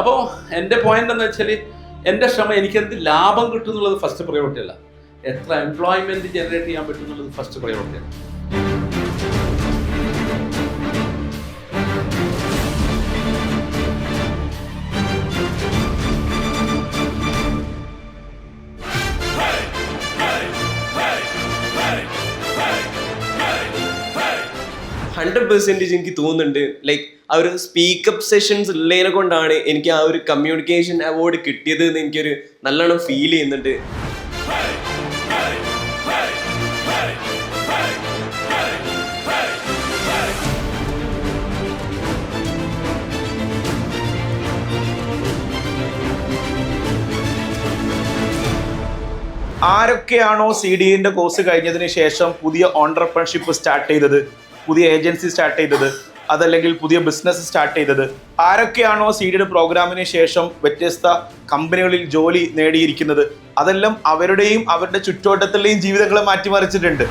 അപ്പോൾ എൻ്റെ പോയിന്റ് എന്ന് വെച്ചാൽ എൻ്റെ ശ്രമം എനിക്കെന്ത് ലാഭം കിട്ടും എന്നുള്ളത് ഫസ്റ്റ് പ്രയോറിറ്റി അല്ല, എത്ര എംപ്ലോയ്മെന്റ് ജനറേറ്റ് ചെയ്യാൻ പറ്റും എന്നുള്ളത് ഫസ്റ്റ് പ്രയോറിറ്റിയാണ്. എനിക്ക് തോന്നുന്നുണ്ട് ലൈക്ക് ആ ഒരു സ്പീക്കപ്പ് സെഷൻസ് ഉള്ളതിനെ കൊണ്ടാണ് എനിക്ക് ആ ഒരു കമ്മ്യൂണിക്കേഷൻ അവാർഡ് കിട്ടിയത് എന്ന് എനിക്കൊരു നല്ലോണം ഫീൽ ചെയ്യുന്നുണ്ട്. ആരൊക്കെയാണോ CDEന്റെ കോഴ്സ് കഴിഞ്ഞതിന് ശേഷം പുതിയ ഓൺട്രപ്രണർഷിപ്പ് സ്റ്റാർട്ട് ചെയ്തത്, പുതിയ ഏജൻസി സ്റ്റാർട്ട് ചെയ്തത്, അതല്ലെങ്കിൽ പുതിയ ബിസിനസ് സ്റ്റാർട്ട് ചെയ്തത്, ആരൊക്കെയാണോ CDEയുടെ പ്രോഗ്രാമിന് ശേഷം വ്യത്യസ്ത കമ്പനികളിൽ ജോലി നേടിയിരിക്കുന്നത്, അതെല്ലാം അവരുടെയും അവരുടെ ചുറ്റുവട്ടത്തിലെയും ജീവിതങ്ങളെ മാറ്റിമറിച്ചിട്ടുണ്ട്.